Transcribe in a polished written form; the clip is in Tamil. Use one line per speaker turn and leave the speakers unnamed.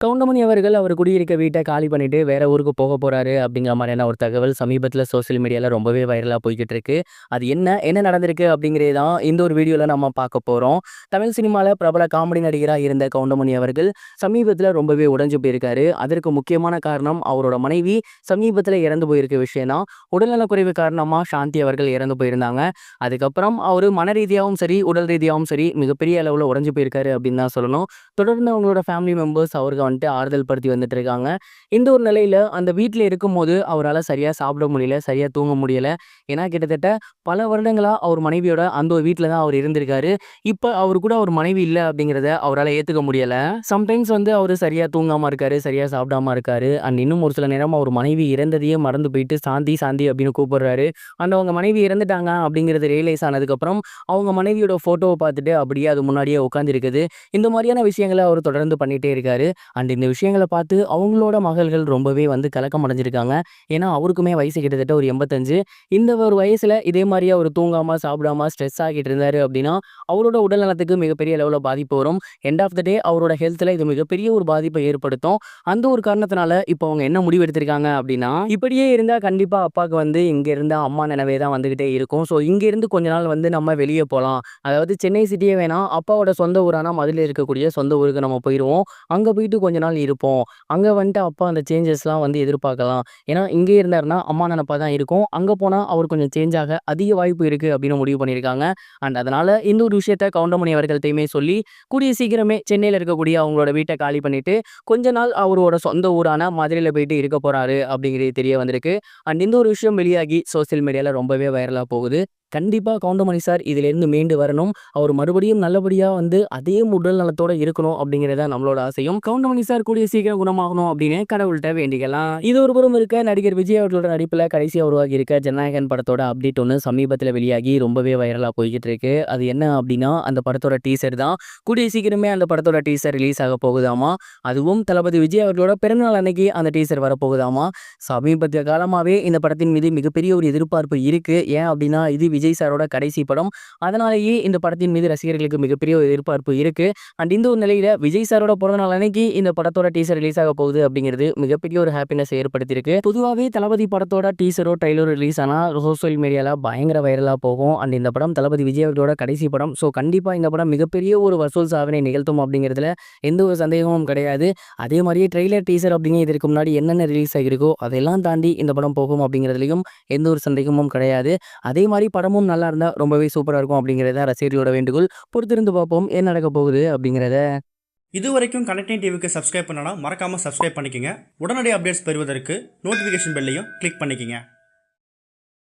கவுண்டமணி அவர்கள் அவர் குடியிருக்க வீட்ட காலி பண்ணிட்டு வேற ஊருக்கு போக போறாரு அப்படிங்கிற மாதிரியான ஒரு தகவல் சமீபத்தில சோசியல் மீடியால ரொம்பவே வைரலா போய்க்கிட்டு இருக்கு. அது என்ன நடந்திருக்கு அப்படிங்கிறது தான் இந்த ஒரு வீடியோல நம்ம பார்க்க போறோம். தமிழ் சினிமால பிரபல காமெடி நடிகரா இருந்த கவுண்டமணி அவர்கள் சமீபத்தில ரொம்பவே உடைஞ்சு போயிருக்காரு. அதற்கு முக்கியமான காரணம் அவரோட மனைவி சமீபத்தில இறந்து போயிருக்க விஷயம் தான். உடல்நலக்குறைவு காரணமா சாந்தி அவர்கள் இறந்து போயிருந்தாங்க. அதுக்கப்புறம் அவரு மன ரீதியாவும் சரி, உடல் ரீதியாவும் சரி மிகப்பெரிய அளவுல உடைஞ்சு போயிருக்காரு அப்படின்னு தான் சொல்லணும். தொடர்ந்து அவங்களோட ஃபேமிலி மெம்பர்ஸ் அவருக்கு வந்துட்டு ஆறுதல் படுத்தி வந்துட்டு இருக்காங்க. இந்த ஒரு நிலையில அந்த வீட்ல இருக்கும்போது அவரால சரியா சாப்பிட முடியல, சரியா தூங்க முடியல. ஏன்னா கிட்டத்தட்ட பல வருடங்களா அவர் மனைவியோட அந்த ஒரு வீட்ல தான் அவர் இருந்திருக்காரு. இப்ப அவரு கூட அவர் மனைவி இல்ல அப்படிங்கிறத அவரால ஏத்துக்க முடியல. சம்டைம்ஸ் வந்து அவரு சரியா தூங்காம இருக்காரு, சரியா சாப்பிடாம இருக்காரு. அண்ட் இன்னும் ஒரு சில நேரம் அவர் மனைவி இறந்ததையே மறந்து போயிட்டு சாந்தி, சாந்தி அப்படின்னு கூப்பிடுறாரு. அண்ட் அவங்க மனைவி இறந்துட்டாங்க அப்படிங்கிறது ரியலைஸ் ஆனதுக்கப்புறம் அவங்க மனைவியோட ஃபோட்டோவ பார்த்துட்டு அப்படியே அது முன்னாடியே உட்கார்ந்திருக்குது. இந்த மாதிரியான விஷயங்கள அவர் தொடர்ந்து பண்ணிட்டே இருக்காரு. அண்ட் இந்த விஷயங்கள பார்த்து அவங்களோட மகள்கள் ரொம்பவே வந்து கலக்கம் அடைஞ்சிருக்காங்க. ஏன்னா, அவருக்குமே வயசு கிட்டத்தட்ட ஒரு 85. இந்த ஒரு வயசுல இதே மாரியே அவரு தூங்காம, சாப்பிடாம ஸ்ட்ரெஸ் ஆகிட்டு இருந்தாரு அப்படின்னா, அவரோட உடல் நலத்துக்கு மிகப்பெரிய அளவுல பாதிப்பு வரும். எண்ட் ஆஃப் த டே அவரோட ஹெல்த்ல இது மிகப்பெரிய ஒரு பாதிப்பை ஏற்படுத்தும். அந்த ஒரு காரணத்தினால இப்போ அவங்க என்ன முடிவு எடுத்திருக்காங்க அப்படின்னா, இப்படியே இருந்தா கண்டிப்பா அப்பாக்கு வந்து இங்க இருந்தா அம்மா நினைவே தான் வந்துகிட்டே இருக்கும். ஸோ இங்க இருந்து கொஞ்ச நாள் வந்து நம்ம வெளிய போலாம். அதாவது சென்னை சிட்டியே வேணாம். அப்பாவோட சொந்த ஊரான மதுரையில இருக்கக்கூடிய சொந்த ஊருக்கு நம்ம போயிருவோம். அங்க போயிட்டு கொஞ்ச நாள் இருப்போம். அங்க வந்துட்டு அப்பா அந்த சேஞ்சஸ்லாம் வந்து எதிர்பார்க்கலாம். ஏன்னா, இங்கேயே இருந்தாருன்னா அம்மா நெனப்பா தான் இருக்கும். அங்க போனா அவர் கொஞ்சம் சேஞ்ச் ஆக அதிக வாய்ப்பு இருக்கு அப்படின்னு முடிவு பண்ணியிருக்காங்க. அண்ட் அதனால இந்த ஒரு விஷயத்த கவுண்டமணி அவர்கள்ட்டயுமே சொல்லி, கூடிய சீக்கிரமே சென்னையில இருக்கக்கூடிய அவங்களோட வீட்ட காலி பண்ணிட்டு, கொஞ்ச நாள் அவரோட சொந்த ஊரான மதுரையில போயிட்டு இருக்க போறாரு அப்படிங்கிறது தெரிய வந்திருக்கு. அண்ட் இந்த ஒரு விஷயம் வெளியாகி சோசியல் மீடியால ரொம்பவே வைரலா போகுது. கண்டிப்பா கவுண்டமணி சார் இதிலிருந்து மீண்டு வரணும். அவர் மறுபடியும் நல்லபடியா வந்து அதே உடல் நலத்தோட இருக்கணும் அப்படிங்கிறது தான் நம்மளோட ஆசையும். கவுண்டமணி சார் கூடிய சீக்கிரம் குணமாகணும் அப்படின்னு கடவுள்ட்ட வேண்டிக்கலாம். இது ஒரு புறம் இருக்க, நடிகர் விஜய் அவர்களோட நடிப்புல கடைசியா உருவாகி இருக்க ஜனநாயகன் படத்தோட அப்டேட் ஒண்ணு சமீபத்துல வெளியாகி ரொம்பவே வைரலா போய்க்கிட்டு இருக்கு. அது என்ன அப்படின்னா, அந்த படத்தோட டீசர் தான். கூடிய சீக்கிரமே அந்த படத்தோட டீசர் ரிலீஸ் ஆக போகுதாமா. அதுவும் தளபதி விஜய் அவர்களோட பிறந்தநாள் அன்னைக்கு அந்த டீசர் வரப்போகுதாமா. சமீபத்திய காலமாவே இந்த படத்தின் மீது மிகப்பெரிய ஒரு எதிர்பார்ப்பு இருக்கு. ஏன் அப்படின்னா, இது விஜய் சாரோட கடைசி படம். அதனாலேயே இந்த படத்தின் மீது ரசிகர்களுக்கு மிகப்பெரிய ஒரு எதிர்பார்ப்பு இருக்கு. அண்ட் இந்த ஒரு நிலையில விஜய் சாரோட பிறந்தநாள் அன்னைக்கு இந்த படத்தோட டீசர் ரிலீஸ் ஆக போகுது அப்படிங்கிறது மிகப்பெரிய ஒரு ஹாப்பினஸ் ஏற்படுத்தியிருக்கு. பொதுவாகவே தளபதி படத்தோட டீசரோ ட்ரைலரோ ரிலீஸ் ஆனா சோசியல் மீடியால பயங்கர வைரலா போகும். அண்ட் இந்த படம் தளபதி விஜய் அவர்களோட கடைசி படம். ஸோ கண்டிப்பா இந்த படம் மிகப்பெரிய ஒரு வசூல் சாதனை நிகழ்த்தும் அப்படிங்கிறதுல எந்த ஒரு சந்தேகமும் கிடையாது. அதே மாதிரியே ட்ரெய்லர் டீசர் அப்படிங்க இதற்கு முன்னாடி என்னென்ன ரிலீஸ் ஆகிருக்கோ அதெல்லாம் தாண்டி இந்த படம் போகும் அப்படிங்கிறதுலையும் எந்த ஒரு சந்தேகமும் கிடையாது. அதே மாதிரி படமும் நல்லா இருந்தா ரொம்பவே சூப்பரா இருக்கும் அப்படிங்கிறத ரசிகர்களோட வேண்டுகோள். பொறுத்திருந்து பார்ப்போம் என்ன நடக்க போகுது அப்படிங்கிறத.
இதுவரைக்கும் கனெக்டிங் டிவிக்கு சப்ஸ்கிரைப் பண்ணனா மறக்காம சப்ஸ்கிரைப் பண்ணிக்கங்க. உடனடி அப்டேட்ஸ் பெறுவதற்கு நோட்டிஃபிகேஷன் பெல்லையும் கிளிக் பண்ணிக்கங்க.